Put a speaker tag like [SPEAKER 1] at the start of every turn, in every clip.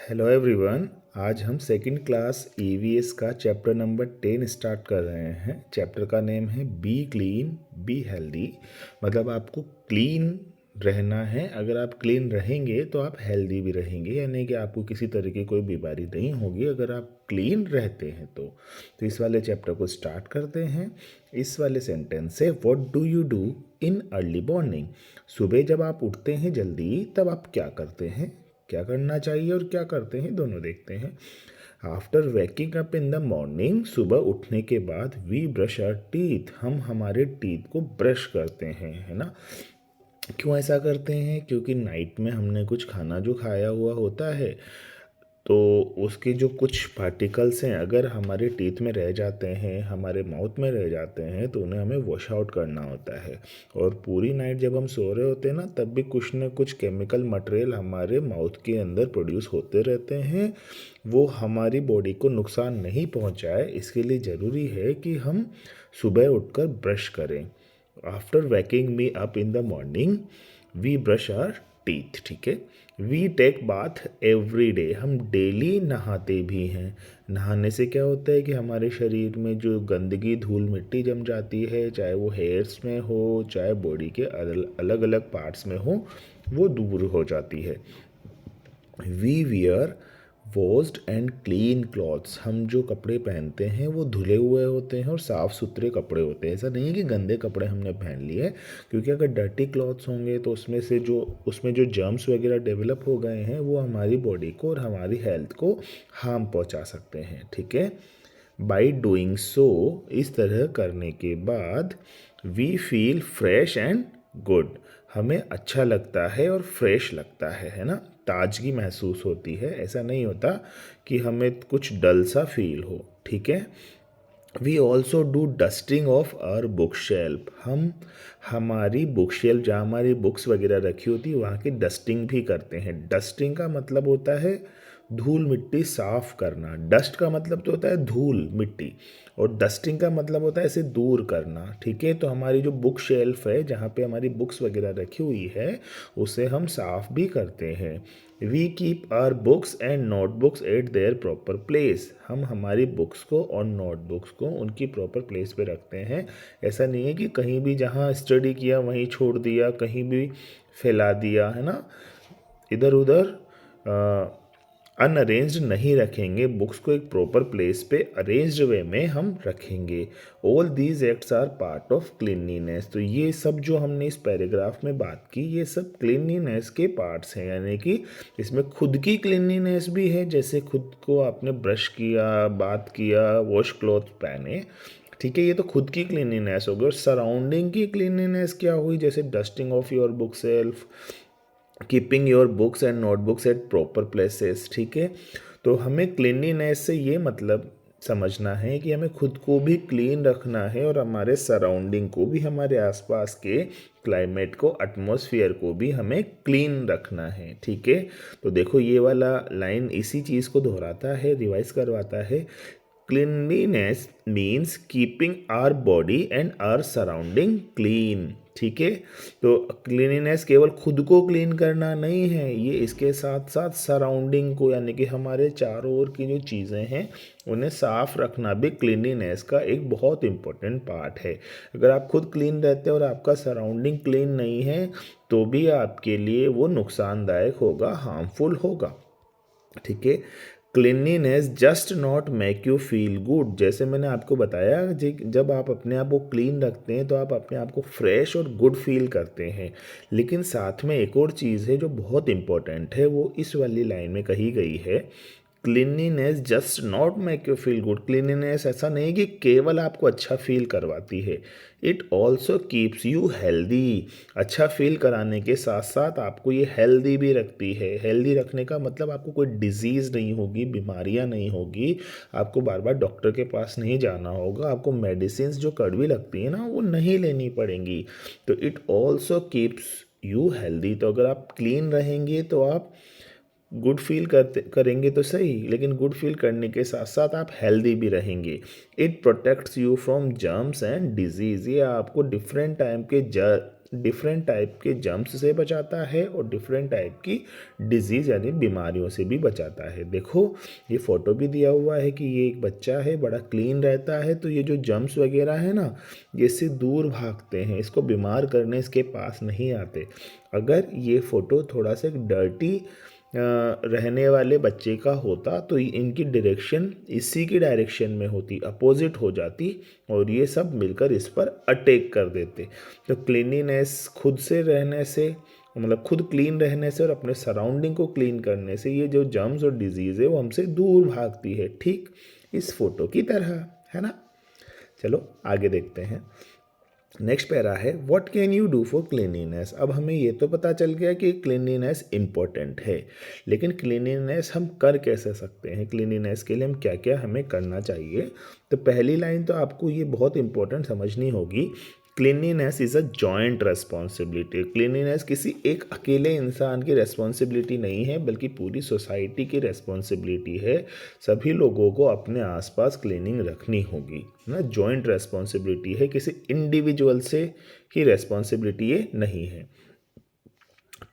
[SPEAKER 1] Hello everyone. आज हम second class EVS का चैप्टर नंबर 10 स्टार्ट कर रहे हैं। चैप्टर का नेम है बी क्लीन बी हेल्दी। मतलब आपको क्लीन रहना है। अगर आप क्लीन रहेंगे तो आप हेल्दी भी रहेंगे, यानी कि आपको किसी तरह की कोई बीमारी नहीं होगी अगर आप क्लीन रहते हैं तो इस वाले चैप्टर को स्टार्ट करते हैं। इस वाले सेंटेंस से what do you do in early morning. सुबह जब आप उठते हैं जल्दी तब आप क्या करते हैं, क्या करना चाहिए और क्या करते हैं दोनों देखते हैं। After waking up in the morning, सुबह उठने के बाद वी ब्रश आवर टीथ, हम हमारे टीथ को ब्रश करते हैं, है ना। क्यों ऐसा करते हैं? क्योंकि नाइट में हमने कुछ खाना जो खाया हुआ होता है तो उसके जो कुछ पार्टिकल्स हैं अगर हमारे टीथ में रह जाते हैं, हमारे माउथ में रह जाते हैं, तो उन्हें हमें वॉश आउट करना होता है। और पूरी नाइट जब हम सो रहे होते हैं ना, तब भी कुछ न कुछ केमिकल मटेरियल हमारे माउथ के अंदर प्रोड्यूस होते रहते हैं। वो हमारी बॉडी को नुकसान नहीं पहुंचाए, इसके लिए ज़रूरी है कि हम सुबह उठकर ब्रश करें। After waking me up in the morning we brush our teeth, ठीक है। We take bath every day, हम डेली नहाते भी हैं। नहाने से क्या होता है कि हमारे शरीर में जो गंदगी धूल मिट्टी जम जाती है, चाहे वो हेयर्स में हो चाहे बॉडी के अलग अलग पार्ट्स में हो, वो दूर हो जाती है। We wear washed and clean clothes, हम जो कपड़े पहनते हैं वो धुले हुए होते हैं और साफ़ सुथरे कपड़े होते हैं। ऐसा नहीं है कि गंदे कपड़े हमने पहन लिए, क्योंकि अगर डर्टी क्लॉथ्स होंगे तो उसमें जो जर्म्स वगैरह डेवलप हो गए हैं वो हमारी बॉडी को और हमारी हेल्थ को हार्म पहुंचा सकते हैं, ठीक है। बाई डूइंग सो, इस तरह करने के बाद we feel fresh and good, हमें अच्छा लगता है और फ्रेश लगता है ना। ताजगी महसूस होती है। ऐसा नहीं होता कि हमें कुछ डल सा फील हो, ठीक है। We also do dusting of our book shelf, हम हमारी बुक शेल्फ जहाँ हमारी बुक्स वगैरह रखी होती है वहाँ की डस्टिंग भी करते हैं। डस्टिंग का मतलब होता है धूल मिट्टी साफ करना। डस्ट का मतलब तो होता है धूल मिट्टी, और डस्टिंग का मतलब होता है इसे दूर करना, ठीक है। तो हमारी जो बुक शेल्फ है जहाँ पे हमारी बुक्स वगैरह रखी हुई है उसे हम साफ भी करते हैं। We keep our books and notebooks at their proper place, हम हमारी बुक्स को और नोटबुक्स को उनकी प्रॉपर प्लेस पे रखते हैं। ऐसा नहीं है कि कहीं भी जहाँ स्टडी किया वहीं छोड़ दिया, कहीं भी फैला दिया, है ना। इधर उधर अनअरेंज्ड नहीं रखेंगे, बुक्स को एक प्रॉपर प्लेस पे अरेंज्ड वे में हम रखेंगे। All these acts are part of cleanliness, तो ये सब जो हमने इस पैराग्राफ में बात की ये सब क्लीनलीनेस के पार्ट्स हैं, यानी कि इसमें खुद की क्लीनलीनेस भी है, जैसे खुद को आपने ब्रश किया, बात किया, वॉश क्लॉथ पहने, ठीक है। ये तो खुद की क्लीनलीनेस हो गई। और सराउंडिंग की क्लीनलीनेस क्या हुई? जैसे dusting of your book shelf, keeping your books and notebooks at proper places, ठीक है। तो हमें क्लीनलीनेस से ये मतलब समझना है कि हमें खुद को भी क्लीन रखना है और हमारे सराउंडिंग को भी, हमारे आसपास के क्लाइमेट को, एटमॉस्फेयर को भी हमें क्लीन रखना है, ठीक है। तो देखो ये वाला लाइन इसी चीज़ को दोहराता है, रिवाइज करवाता है। Cleanliness means keeping our body and our surrounding clean, ठीक है। तो क्लीनिनेस केवल खुद को क्लीन करना नहीं है, ये इसके साथ साथ सराउंडिंग को, यानी कि हमारे चारों ओर की जो चीज़ें हैं उन्हें साफ रखना भी क्लीनिनेस का एक बहुत इम्पोर्टेंट पार्ट है। अगर आप खुद क्लीन रहते हैं और आपका सराउंडिंग क्लीन नहीं है तो भी आपके लिए वो नुकसानदायक होगा, हार्मफुल होगा, ठीक है। Cleanliness just not make you feel good, जैसे मैंने आपको बताया जब आप अपने आप को क्लीन रखते हैं तो आप अपने आप को फ्रेश और गुड फील करते हैं। लेकिन साथ में एक और चीज़ है जो बहुत इंपॉर्टेंट है, वो इस वाली लाइन में कही गई है। Cleanliness just not make you feel good, cleanliness ऐसा नहीं कि केवल आपको अच्छा फील करवाती है, it also keeps you healthy, अच्छा फील कराने के साथ साथ आपको ये हेल्दी भी रखती है। हेल्दी रखने का मतलब आपको कोई डिजीज़ नहीं होगी, बीमारियां नहीं होगी, आपको बार बार डॉक्टर के पास नहीं जाना होगा, आपको मेडिसिन जो कड़वी लगती है ना वो नहीं लेनी पड़ेंगी। तो it also keeps you healthy, तो अगर आप क्लीन रहेंगे तो आप गुड फील करेंगे तो सही, लेकिन गुड फील करने के साथ साथ आप हेल्दी भी रहेंगे। It protects you from germs and disease, ये आपको डिफरेंट टाइम के डिफरेंट टाइप के जर्म्स से बचाता है और डिफरेंट टाइप की डिजीज़ यानी बीमारियों से भी बचाता है। देखो ये फ़ोटो भी दिया हुआ है कि ये एक बच्चा है, बड़ा क्लीन रहता है, तो ये जो जर्म्स वगैरह है ना, ये इससे दूर भागते हैं, इसको बीमार करने इसके पास नहीं आते। अगर ये फ़ोटो थोड़ा सा डर्टी रहने वाले बच्चे का होता तो इनकी डायरेक्शन इसी की डायरेक्शन में होती, अपोजिट हो जाती, और ये सब मिलकर इस पर अटैक कर देते। तो क्लीनिनेस खुद से रहने से, मतलब खुद क्लीन रहने से और अपने सराउंडिंग को क्लीन करने से ये जो जर्म्स और डिजीज़ है वो हमसे दूर भागती है, ठीक इस फोटो की तरह, है ना। चलो आगे देखते हैं। नेक्स्ट पैरा है what can you do for cleanliness. अब हमें ये तो पता चल गया कि क्लीनिनेस इम्पोर्टेंट है, लेकिन क्लीनिनेस हम कर कैसे सकते हैं, क्लीनिनेस के लिए हम क्या क्या हमें करना चाहिए। तो पहली लाइन तो आपको ये बहुत इंपॉर्टेंट समझनी होगी, cleanliness is a joint responsibility. Cleanliness किसी एक अकेले इंसान की रेस्पॉन्सिबिलिटी नहीं है, बल्कि पूरी सोसाइटी की रेस्पॉन्सिबिलिटी है। सभी लोगों को अपने आसपास क्लीनिंग रखनी होगी ना, जॉइंट रेस्पॉन्सिबिलिटी है, किसी इंडिविजुअल से की रेस्पॉन्सिबिलिटी ये नहीं है।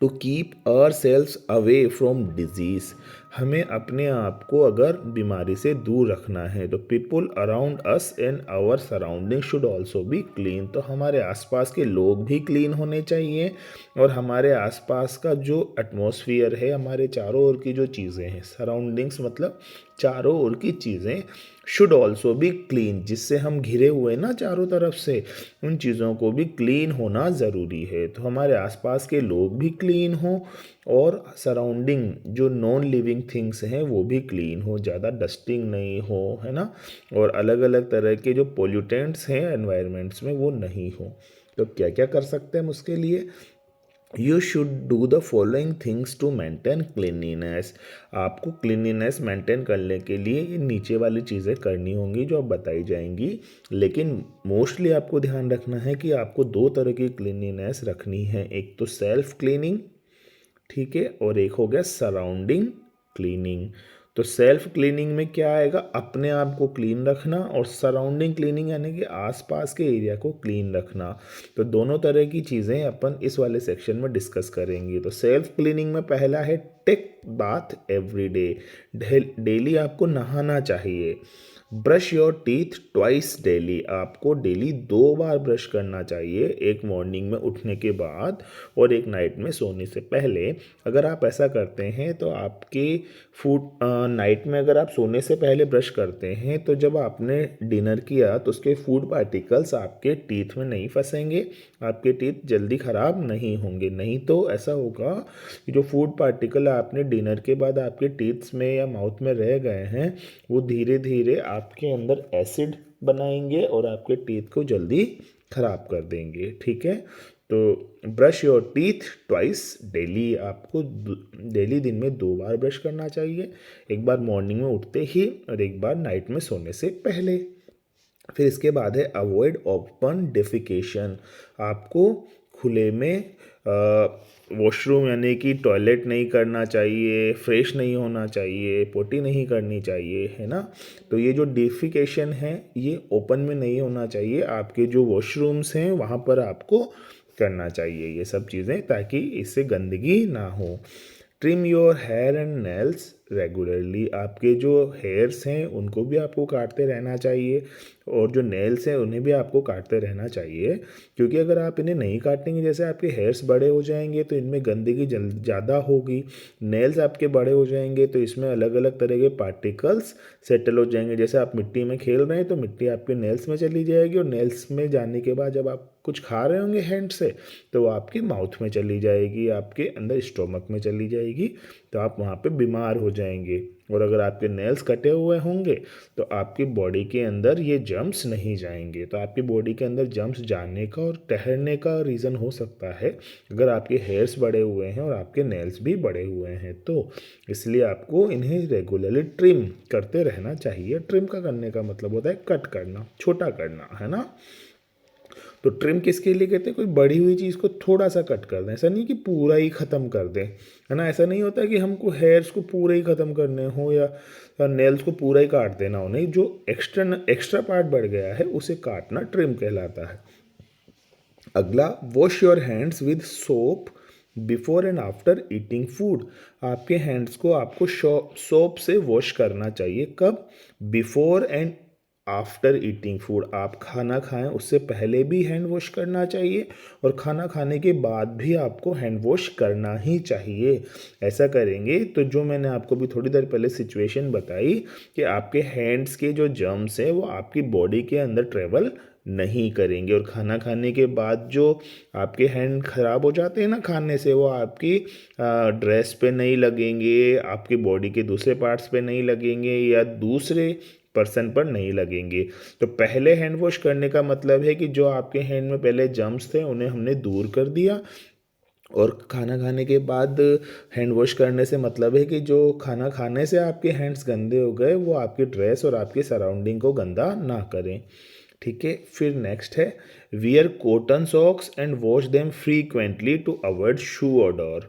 [SPEAKER 1] To keep ourselves away from disease, हमें अपने आप को अगर बीमारी से दूर रखना है तो people around us and our surrounding should also be clean. तो हमारे आसपास के लोग भी क्लीन होने चाहिए, और हमारे आसपास का जो एटमॉस्फेयर है, हमारे चारों ओर की जो चीज़ें हैं, सराउंडिंग्स मतलब चारों ओर की चीज़ें, शुड ऑल्सो बी क्लीन, जिससे हम घिरे हुए ना चारों तरफ से, उन चीज़ों को भी क्लीन होना ज़रूरी है। तो हमारे आसपास के लोग भी क्लीन हों और सराउंडिंग जो नॉन लिविंग थिंग्स हैं वो भी क्लीन हो, ज़्यादा डस्टिंग नहीं हो, है ना, और अलग अलग तरह के जो पोल्यूटेंट्स हैं एनवायरनमेंट्स में वो नहीं हो। तो क्या क्या कर सकते हैं हम उसके लिए, you should do the following things to maintain cleanliness. आपको क्लीनिनेस मेंटेन करने के लिए ये नीचे वाली चीज़ें करनी होंगी जो अब बताई जाएंगी, लेकिन मोस्टली आपको ध्यान रखना है कि आपको दो तरह की क्लीनिनेस रखनी है, एक तो सेल्फ क्लीनिंग, ठीक है, और एक हो गया सराउंडिंग क्लीनिंग। तो सेल्फ क्लीनिंग में क्या आएगा, अपने आप को क्लीन रखना, और सराउंडिंग क्लीनिंग यानी कि आसपास के एरिया को क्लीन रखना। तो दोनों तरह की चीज़ें अपन इस वाले सेक्शन में डिस्कस करेंगे। तो सेल्फ क्लीनिंग में पहला है take bath every day, daily आपको नहाना चाहिए। Brush your teeth twice daily, आपको डेली 2 बार ब्रश करना चाहिए, एक मॉर्निंग में उठने के बाद और एक नाइट में सोने से पहले। अगर आप ऐसा करते हैं तो आपके फूड नाइट में अगर आप सोने से पहले ब्रश करते हैं तो जब आपने डिनर किया तो उसके फूड पार्टिकल्स आपके टीथ में नहीं फंसेंगे, आपके टीथ जल्दी ख़राब नहीं होंगे। नहीं तो ऐसा होगा कि जो फूड पार्टिकल आपने डिनर के बाद आपके टीथ्स में या माउथ में रह गए हैं वो धीरे धीरे आपके अंदर एसिड बनाएंगे और आपके टीथ को जल्दी ख़राब कर देंगे, ठीक है। तो brush your teeth twice daily, आपको डेली दिन में 2 बार ब्रश करना चाहिए, एक बार मॉर्निंग में उठते ही और एक बार नाइट में सोने से पहले। फिर इसके बाद है अवॉइड ओपन डेफिकेशन, आपको खुले में वॉशरूम यानी कि टॉयलेट नहीं करना चाहिए, फ्रेश नहीं होना चाहिए, पोटी नहीं करनी चाहिए, है ना। तो ये जो डेफिकेशन है ये ओपन में नहीं होना चाहिए, आपके जो वॉशरूम्स हैं वहाँ पर आपको करना चाहिए ये सब चीज़ें, ताकि इससे गंदगी ना हो। Trim your hair and nails regularly, आपके जो हेयर्स हैं उनको भी आपको काटते रहना चाहिए, और जो नेल्स हैं उन्हें भी आपको काटते रहना चाहिए, क्योंकि अगर आप इन्हें नहीं काटेंगे, जैसे आपके हेयर्स बड़े हो जाएंगे तो इनमें गंदगी ज़्यादा होगी। नेल्स आपके बड़े हो जाएंगे तो इसमें अलग अलग तरह के पार्टिकल्स सेटल हो जाएंगे, जैसे आप मिट्टी में खेल रहे हैं तो मिट्टी आपके नेल्स में चली जाएगी, और नेल्स में जाने के बाद जब आप कुछ खा रहे होंगे हैंड से तो वो आपके माउथ में चली जाएगी, आपके अंदर स्टोमक में चली जाएगी, तो आप वहाँ पे बीमार हो जाएंगे। और अगर आपके नेल्स कटे हुए होंगे तो आपकी बॉडी के अंदर ये जर्म्स नहीं जाएंगे। तो आपकी बॉडी के अंदर जर्म्स जाने का और ठहरने का रीज़न हो सकता है अगर आपके हेयर्स बड़े हुए हैं और आपके नेल्स भी बड़े हुए हैं, तो इसलिए आपको इन्हें रेगुलरली ट्रिम करते रहना चाहिए। ट्रिम का करने का मतलब होता है कट करना, छोटा करना, है ना। तो ट्रिम किसके लिए कहते हैं, कोई बड़ी हुई चीज़ को थोड़ा सा कट कर दें, ऐसा नहीं कि पूरा ही ख़त्म कर दें, है ना। ऐसा नहीं होता कि हमको हेयर्स को पूरे ही ख़त्म करने हो या नेल्स को पूरा ही काट देना हो, नहीं, जो एक्स्ट्रा पार्ट बढ़ गया है उसे काटना ट्रिम कहलाता है। अगला, wash your hands with soap before and after eating food. आपके हैंड्स को आपको सोप से वॉश करना चाहिए। कब? Before and after eating food. आप खाना खाएं उससे पहले भी हैंड वॉश करना चाहिए और खाना खाने के बाद भी आपको हैंड वॉश करना ही चाहिए। ऐसा करेंगे तो जो मैंने आपको भी थोड़ी देर पहले सिचुएशन बताई कि आपके हैंड्स के जो जर्म्स हैं वो आपकी बॉडी के अंदर ट्रेवल नहीं करेंगे, और खाना खाने के बाद जो आपके हैंड खराब हो जाते हैं ना खाने से, वो आपकी ड्रेस पे नहीं लगेंगे, आपकी बॉडी के दूसरे पार्ट्स पे नहीं लगेंगे या दूसरे पर्सन पर नहीं लगेंगे। तो पहले हैंड वॉश करने का मतलब है कि जो आपके हैंड में पहले जर्म्स थे उन्हें हमने दूर कर दिया, और खाना खाने के बाद हैंड वॉश करने से मतलब है कि जो खाना खाने से आपके हैंड्स गंदे हो गए वो आपकी ड्रेस और आपकी सराउंडिंग को गंदा ना करें। ठीक है, फिर नेक्स्ट है, wear cotton socks and wash them frequently to avoid shoe odour.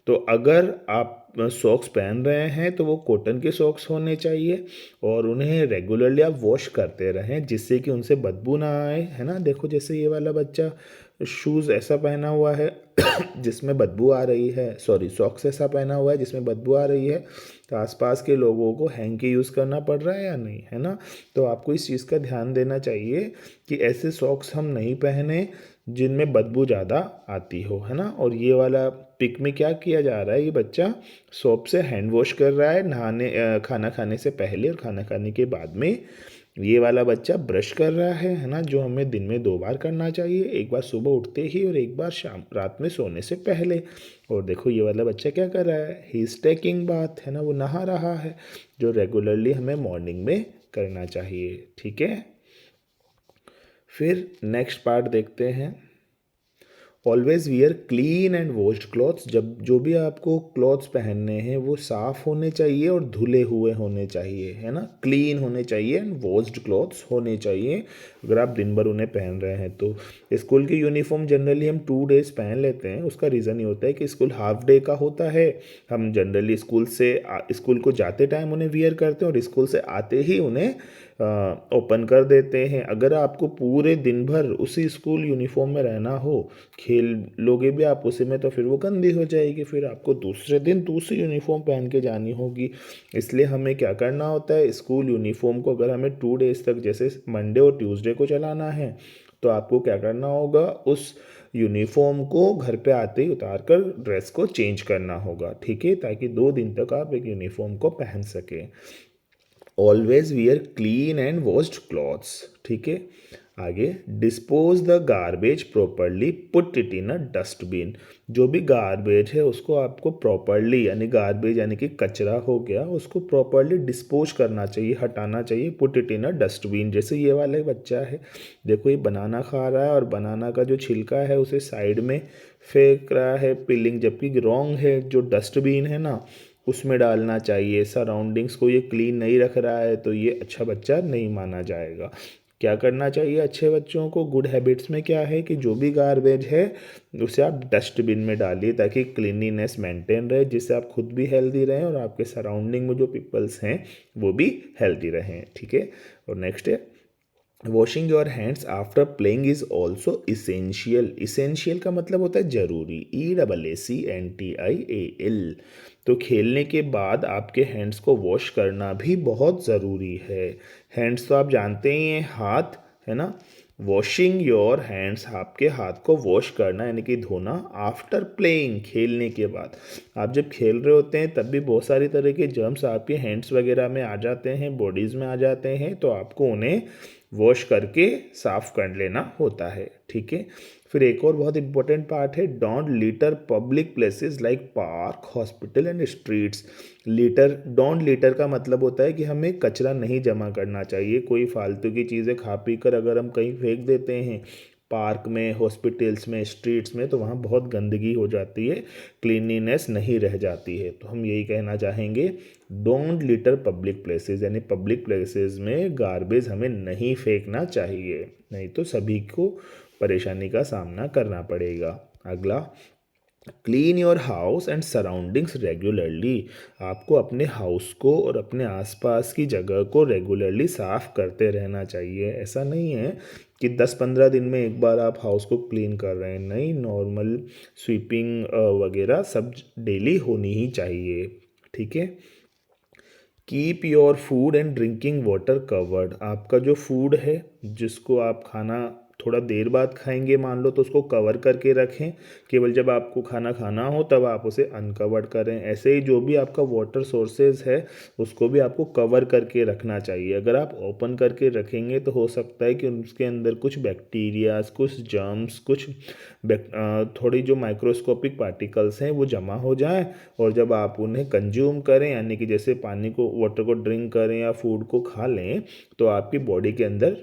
[SPEAKER 1] तो अगर आप सॉक्स पहन रहे हैं तो वो कॉटन के सॉक्स होने चाहिए और उन्हें रेगुलरली आप वॉश करते रहें जिससे कि उनसे बदबू ना आए, है ना। देखो जैसे ये वाला बच्चा शूज़ ऐसा पहना हुआ है जिसमें बदबू आ रही है, सॉरी सॉक्स ऐसा पहना हुआ है जिसमें बदबू आ रही है, तो आसपास के लोगों को हैंकी यूज़ करना पड़ रहा है या नहीं, है ना। तो आपको इस चीज़ का ध्यान देना चाहिए कि ऐसे सॉक्स हम नहीं पहने जिनमें बदबू ज़्यादा आती हो, है ना। और ये वाला पिक में क्या किया जा रहा है, ये बच्चा सोप से हैंड वॉश कर रहा है खाना खाने से पहले और खाना खाने के बाद में। ये वाला बच्चा ब्रश कर रहा है ना, जो हमें दिन में 2 बार करना चाहिए, एक बार सुबह उठते ही और एक बार शाम रात में सोने से पहले। और देखो ये वाला बच्चा क्या कर रहा है, ही इज टेकिंग बाथ, है ना, वो नहा रहा है, जो रेगुलरली हमें मॉर्निंग में करना चाहिए। ठीक है, फिर नेक्स्ट पार्ट देखते हैं। Always wear clean and washed clothes. जब जो भी आपको क्लॉथ्स पहनने हैं वो साफ़ होने चाहिए और धुले हुए होने चाहिए, है ना, क्लीन होने चाहिए एंड वॉश्ड क्लॉथ्स होने चाहिए अगर आप दिन भर उन्हें पहन रहे हैं तो। स्कूल की यूनिफॉर्म जनरली हम 2 डेज़ पहन लेते हैं, उसका रीज़न ये होता है कि स्कूल हाफ डे का होता है। हम जनरली स्कूल को जाते टाइम उन्हें वियर करते हैं और स्कूल से आते ही उन्हें ओपन कर देते हैं। अगर आपको पूरे दिन भर उसी स्कूल यूनिफॉर्म में रहना हो, खेल लोगे भी आप उसी में, तो फिर वो गंदी हो जाएगी, फिर आपको दूसरे दिन दूसरी यूनिफॉर्म पहन के जानी होगी। इसलिए हमें क्या करना होता है, स्कूल यूनिफॉर्म को अगर हमें 2 डेज़ तक जैसे मंडे और ट्यूसडे को चलाना है तो आपको क्या करना होगा, उस यूनिफॉर्म को घर पे आते ही उतार कर ड्रेस को चेंज करना होगा। ठीक है, ताकि 2 दिन तक आप एक यूनिफॉर्म को पहन सकें। Always wear clean and washed clothes. ठीक है, आगे, dispose the garbage properly, put it in a dustbin. जो भी गार्बेज है उसको आपको प्रॉपरली, यानी गार्बेज यानी कि कचरा हो गया, उसको प्रॉपरली डिस्पोज करना चाहिए, हटाना चाहिए, put it in a dustbin. जैसे ये वाला बच्चा है, देखो ये बनाना खा रहा है और बनाना का जो छिलका है उसे साइड में फेंक रहा है पिलिंग, जबकि रॉन्ग है। जो डस्टबिन है ना उसमें डालना चाहिए। सराउंडिंग्स को ये क्लीन नहीं रख रहा है तो ये अच्छा बच्चा नहीं माना जाएगा। क्या करना चाहिए अच्छे बच्चों को, गुड हैबिट्स में क्या है कि जो भी गार्बेज है उसे आप डस्टबिन में डालिए ताकि क्लीनिनेस मेंटेन रहे, जिससे आप खुद भी हेल्दी रहें और आपके सराउंडिंग में जो पीपल्स हैं वो भी हेल्दी रहें। ठीक है, और नेक्स्ट है, washing your hands after playing is also essential. Essential का मतलब होता है जरूरी, EACENTIAL। तो खेलने के बाद आपके हैंड्स को वॉश करना भी बहुत ज़रूरी है। हैंड्स तो आप जानते ही हैं, हाथ, है ना। वॉशिंग योर हैंड्स, आपके हाथ को वॉश करना यानी कि धोना, आफ्टर प्लेइंग, खेलने के बाद। आप जब खेल रहे होते हैं तब भी बहुत सारी तरह के जर्म्स आपके हैंड्स वगैरह में आ जाते हैं, बॉडीज़ में आ जाते हैं, तो आपको उन्हें वॉश करके साफ कर लेना होता है। ठीक है, फिर एक और बहुत इंपॉर्टेंट पार्ट है, don't litre public places like park, hospital and streets. Don't litre का मतलब होता है कि हमें कचरा नहीं जमा करना चाहिए। कोई फालतू की चीज़ें खा पी कर अगर हम कहीं फेंक देते हैं, पार्क में, हॉस्पिटल्स में, स्ट्रीट्स में, तो वहाँ बहुत गंदगी हो जाती है, क्लीनिनेस नहीं रह जाती है। तो हम यही कहना चाहेंगे, डोंट लिटर पब्लिक प्लेसेस, यानी पब्लिक प्लेसेस में गार्बेज हमें नहीं फेंकना चाहिए, नहीं तो सभी को परेशानी का सामना करना पड़ेगा। अगला, clean your house and surroundings regularly. आपको अपने हाउस को और अपने आसपास की जगह को रेगुलरली साफ करते रहना चाहिए। ऐसा नहीं है कि 10-15 दिन में एक बार आप हाउस को क्लीन कर रहे हैं, नहीं, नॉर्मल स्वीपिंग वगैरह सब डेली होनी ही चाहिए। ठीक है। Keep your food and drinking water covered. आपका जो फूड है जिसको आप खाना थोड़ा देर बाद खाएंगे मान लो, तो उसको कवर करके रखें। केवल जब आपको खाना खाना हो तब आप उसे अनकवर्ड करें। ऐसे ही जो भी आपका वाटर सोर्सेज है उसको भी आपको कवर करके रखना चाहिए। अगर आप ओपन करके रखेंगे तो हो सकता है कि उसके अंदर कुछ बैक्टीरियाज, कुछ जर्म्स, कुछ थोड़ी जो माइक्रोस्कोपिक पार्टिकल्स हैं वो जमा हो जाएं, और जब आप उन्हें कंज्यूम करें, यानी कि जैसे पानी को, वाटर को ड्रिंक करें या फूड को खा लें, तो आपकी बॉडी के अंदर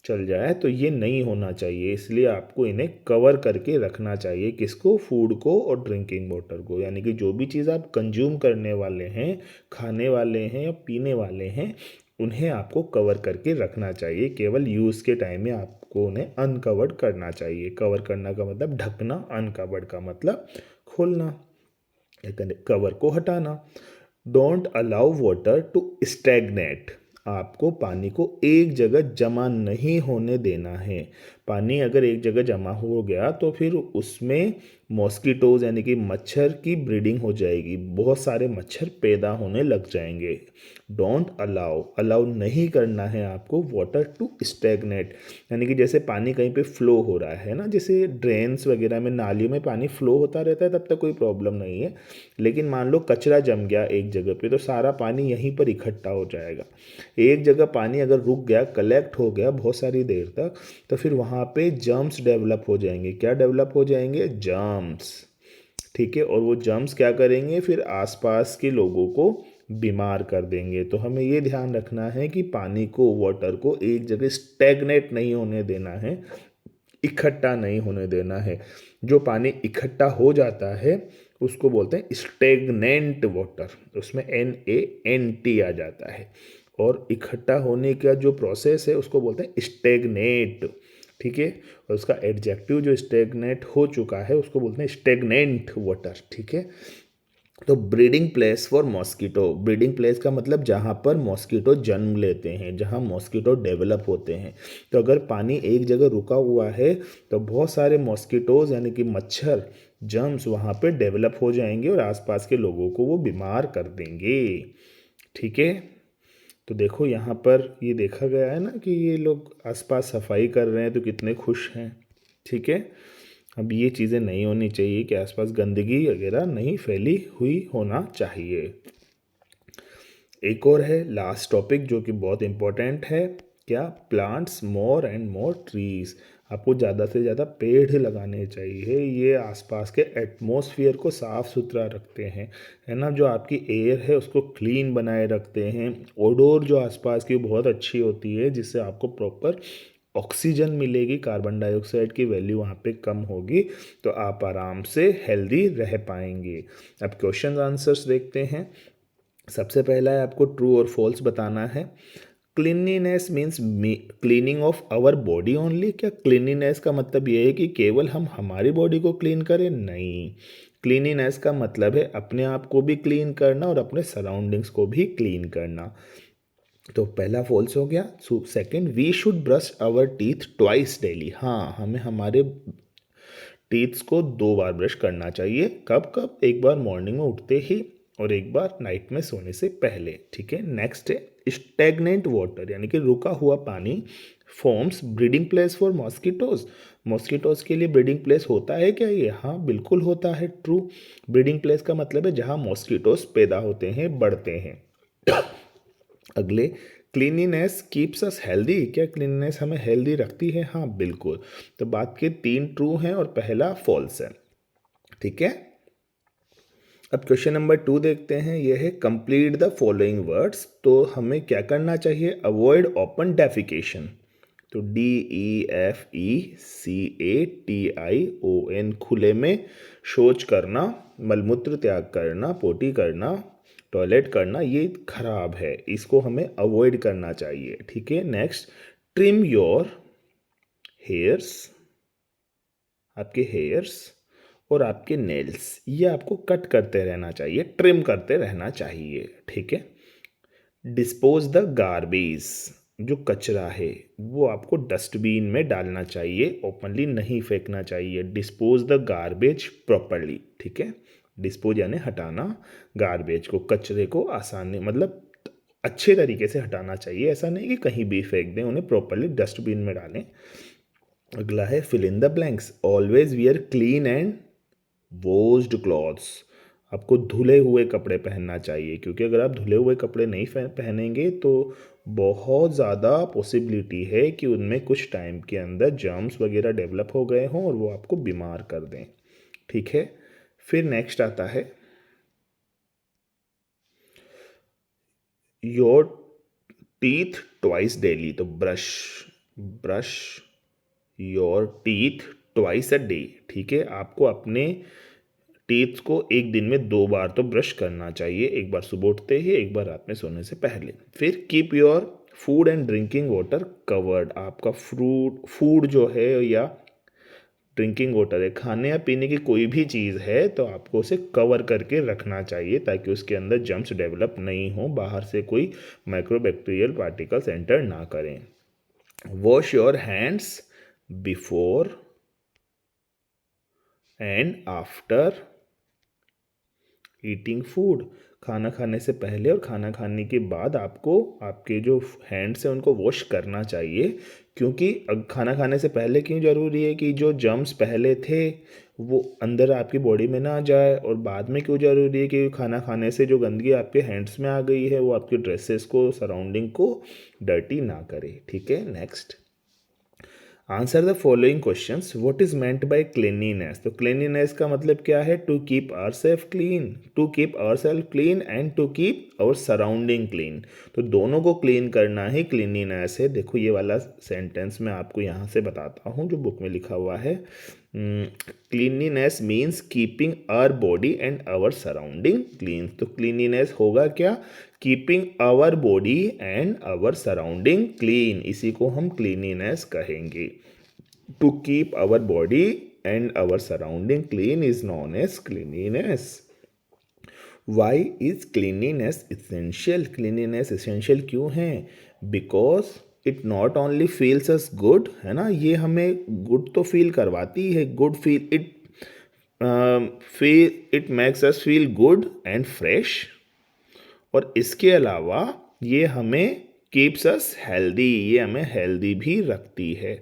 [SPEAKER 1] चल जाए। तो ये नहीं होना चाहिए, इसलिए आपको इन्हें कवर करके रखना चाहिए। किसको? फूड को और ड्रिंकिंग वाटर को। यानी कि जो भी चीज़ आप कंज्यूम करने वाले हैं, खाने वाले हैं या पीने वाले हैं, उन्हें आपको कवर करके रखना चाहिए। केवल यूज़ के टाइम में आपको उन्हें अनकवर्ड करना चाहिए। कवर करना का मतलब ढकना, अनकवर्ड का मतलब खोलना, कवर को हटाना। Don't allow water to stagnate. आपको पानी को एक जगह जमा नहीं होने देना है। पानी अगर एक जगह जमा हो गया तो फिर उसमें मॉस्किटोज यानी कि मच्छर की ब्रीडिंग हो जाएगी, बहुत सारे मच्छर पैदा होने लग जाएंगे। डोंट अलाउ, अलाउ नहीं करना है आपको वाटर टू स्टैग्नेट। यानी कि जैसे पानी कहीं पे फ्लो हो रहा है ना, जैसे ड्रेन्स वगैरह में, नालियों में पानी फ्लो होता रहता है तब तक कोई प्रॉब्लम नहीं है। लेकिन मान लो कचरा जम गया एक जगह पे, तो सारा पानी यहीं पर इकट्ठा हो जाएगा। एक जगह पानी अगर रुक गया, कलेक्ट हो गया बहुत सारी देर तक, तो फिर वहाँ पे जर्म्स डेवलप हो जाएंगे। क्या डेवलप हो जाएंगे? जर्म्स। ठीक है। और वो जर्म्स क्या करेंगे? फिर आसपास के लोगों को बीमार कर देंगे। तो हमें ये ध्यान रखना है कि पानी को, वाटर को एक जगह स्टैग्नेट नहीं होने देना है, इकट्ठा नहीं होने देना है। जो पानी इकट्ठा हो जाता है उसको बोलते हैं स्टेगनेंट वाटर, उसमें NaNT आ जाता है। और इकट्ठा होने का जो प्रोसेस है उसको बोलते हैं स्टेगनेट। ठीक है। और उसका एडजेक्टिव जो स्टेगनेट हो चुका है उसको बोलते हैं स्टेगनेंट वाटर। ठीक है। तो breeding place for mosquito. Breeding place का मतलब जहाँ पर मॉस्किटो जन्म लेते हैं, जहाँ मॉस्किटो डेवलप होते हैं। तो अगर पानी एक जगह रुका हुआ है तो बहुत सारे मॉस्किटोज यानी कि मच्छर, जर्म्स वहाँ पे डेवलप हो जाएंगे और आसपास के लोगों को वो बीमार कर देंगे। ठीक है। तो देखो यहाँ पर ये देखा गया है ना कि ये लोग आसपास सफाई कर रहे हैं तो कितने खुश हैं। ठीक है। अब ये चीज़ें नहीं होनी चाहिए कि आसपास गंदगी वगैरह नहीं फैली हुई होना चाहिए। एक और है लास्ट टॉपिक जो कि बहुत इम्पोर्टेंट है। क्या? Plants more and more trees. आपको ज़्यादा से ज़्यादा पेड़ लगाने चाहिए। ये आसपास के एटमॉस्फेयर को साफ सुथरा रखते हैं, है ना। जो आपकी एयर है उसको क्लीन बनाए रखते हैं। ओडोर जो आसपास की बहुत अच्छी होती है, जिससे आपको प्रॉपर ऑक्सीजन मिलेगी, कार्बन डाइऑक्साइड की वैल्यू वहाँ पे कम होगी, तो आप आराम से हेल्दी रह पाएंगे। अब क्वेश्चन आंसर्स देखते हैं। सबसे पहला है आपको ट्रू और फॉल्स बताना है। Cleanliness means cleaning of our body only. क्या क्लीनलीनेस का मतलब ये है कि केवल हम हमारी बॉडी को क्लीन करें? नहीं। क्लीनलीनेस का मतलब है अपने आप को भी क्लीन करना और अपने सराउंडिंग्स को भी क्लीन करना। तो पहला फॉल्स हो गया। Second, we should brush our teeth twice daily. हाँ, हमें हमारे टीथ्स को 2 बार ब्रश करना चाहिए। कब कब? एक बार मॉर्निंग में उठते ही और एक बार नाइट में सोने से पहले। ठीक है। नेक्स्ट है स्टेगनेंट वाटर, यानी कि रुका हुआ पानी forms breeding place for mosquitoes. Mosquitoes के लिए ब्रीडिंग प्लेस होता है क्या ये? हाँ, बिल्कुल होता है। ट्रू। ब्रीडिंग प्लेस का मतलब है जहाँ मॉस्किटोज पैदा होते हैं, बढ़ते हैं। अगले, क्लीनिनेस कीप्स अस हेल्दी। क्या क्लीनिनेस हमें हेल्दी रखती है? हाँ, बिल्कुल। तो बात के 3 ट्रू हैं और पहला फॉल्स है। ठीक है। अब क्वेश्चन नंबर 2 देखते हैं। यह है कंप्लीट द फॉलोइंग वर्ड्स। तो हमें क्या करना चाहिए? Avoid open defecation. तो DEFECATION, खुले में शौच करना, मलमूत्र त्याग करना, पोटी करना, टॉयलेट करना, ये खराब है, इसको हमें अवॉइड करना चाहिए। ठीक है। नेक्स्ट, ट्रिम योर हेयर्स, आपके हेयर्स, और आपके नेल्स, ये आपको कट करते रहना चाहिए, ट्रिम करते रहना चाहिए, ठीक है। डिस्पोज द गार्बेज, जो कचरा है वो आपको डस्टबिन में डालना चाहिए, ओपनली नहीं फेंकना चाहिए। डिस्पोज द गार्बेज प्रॉपरली, ठीक है। डिस्पोज यानी हटाना, गार्बेज को, कचरे को आसानी मतलब अच्छे तरीके से हटाना चाहिए, ऐसा नहीं कि कहीं भी फेंक दें, उन्हें प्रॉपरली डस्टबिन में डालें। अगला है fill in the blanks, always wear clean and washed clothes, आपको धुले हुए कपड़े पहनना चाहिए, क्योंकि अगर आप धुले हुए कपड़े नहीं पहनेंगे तो बहुत ज़्यादा पॉसिबिलिटी है कि उनमें कुछ टाइम के अंदर जर्म्स वगैरह डेवलप हो गए हों और वो आपको बीमार कर दें, ठीक है। फिर नेक्स्ट आता है योर टीथ ट्वाइस डेली, तो brush brush your teeth twice a day, ठीक है। आपको अपने टीथ को एक दिन में 2 बार तो ब्रश करना चाहिए, एक बार सुबह उठते ही, एक बार रात में सोने से पहले। फिर keep your food and drinking water covered, आपका फूड जो है या ड्रिंकिंग वाटर है, खाने या पीने की कोई भी चीज़ है तो आपको उसे कवर करके रखना चाहिए ताकि उसके अंदर जम्स डेवलप नहीं हो, बाहर से कोई माइक्रोबैक्टीरियल पार्टिकल्स एंटर ना करें। Wash your hands before and after eating food, खाना खाने से पहले और खाना खाने के बाद आपको आपके जो हैंड्स हैं उनको वॉश करना चाहिए, क्योंकि खाना खाने से पहले क्यों ज़रूरी है कि जो जर्म्स पहले थे वो अंदर आपकी बॉडी में ना जाए, और बाद में क्यों ज़रूरी है कि खाना खाने से जो गंदगी आपके हैंड्स में आ गई है वो आपके ड्रेसेस को, सराउंडिंग को डर्टी ना करे, ठीक है। Next, answer the following questions, what is meant by cleanliness, तो क्लीनिनेस का मतलब क्या है, to keep our self clean, to keep our self clean and to keep our surrounding clean, तो दोनों को क्लीन करना ही क्लीनिनेस है। देखो ये वाला सेंटेंस मैं आपको यहाँ से बताता हूँ जो बुक में लिखा हुआ है। Cleanliness means keeping our body and our surrounding clean, तो क्लीनिनेस होगा क्या, keeping our body and our surrounding clean, इसी को हम क्लीनिनेस कहेंगे। To keep our body and our surrounding clean is known as cleanliness. Why is cleanliness essential, cleanliness essential क्यों है, because it not only feels us good, है ना, ये हमें गुड तो फील करवाती है, good feel it makes us feel good and fresh, और इसके अलावा ये हमें कीप्स अस हेल्दी, ये हमें हेल्दी भी रखती है,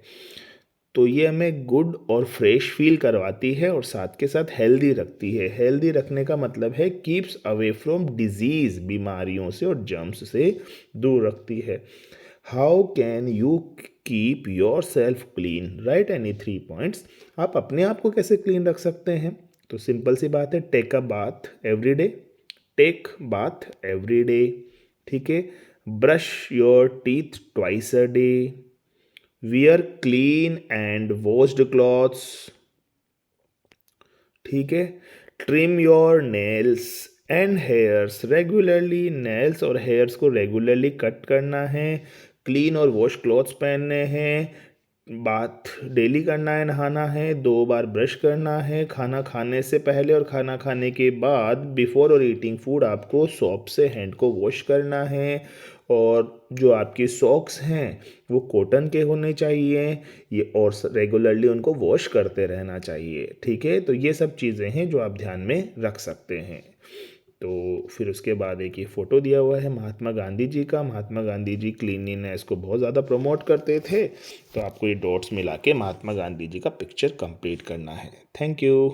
[SPEAKER 1] तो ये हमें गुड और फ्रेश फील करवाती है और साथ के साथ हेल्दी रखती है। हेल्दी रखने का मतलब है कीप्स अवे फ्रॉम डिजीज, बीमारियों से और जर्म्स से दूर रखती है। How can you keep your self clean, right any 3 points, आप अपने आप को कैसे क्लीन रख सकते हैं, तो सिंपल सी बात है, take a bath every day, take bath every day, ठीक है। Brush your teeth twice a day, wear clean and washed clothes, ठीक है। Trim your nails and hairs regularly, nails और हेयर्स को रेगुलरली कट करना है, क्लीन और wash clothes पहनने हैं, बाथ डेली करना है, नहाना है, 2 बार ब्रश करना है, खाना खाने से पहले और खाना खाने के बाद, बिफोर और ईटिंग फूड आपको सोप से हैंड को वॉश करना है, और जो आपके सॉक्स हैं वो कॉटन के होने चाहिए, ये और रेगुलरली उनको वॉश करते रहना चाहिए, ठीक है। तो ये सब चीज़ें हैं जो आप ध्यान में रख सकते हैं। तो फिर उसके बाद एक ये फ़ोटो दिया हुआ है महात्मा गांधी जी का, महात्मा गांधी जी क्लीनिनेस को बहुत ज़्यादा प्रमोट करते थे, तो आपको ये डॉट्स मिला के महात्मा गांधी जी का पिक्चर कंप्लीट करना है। Thank you.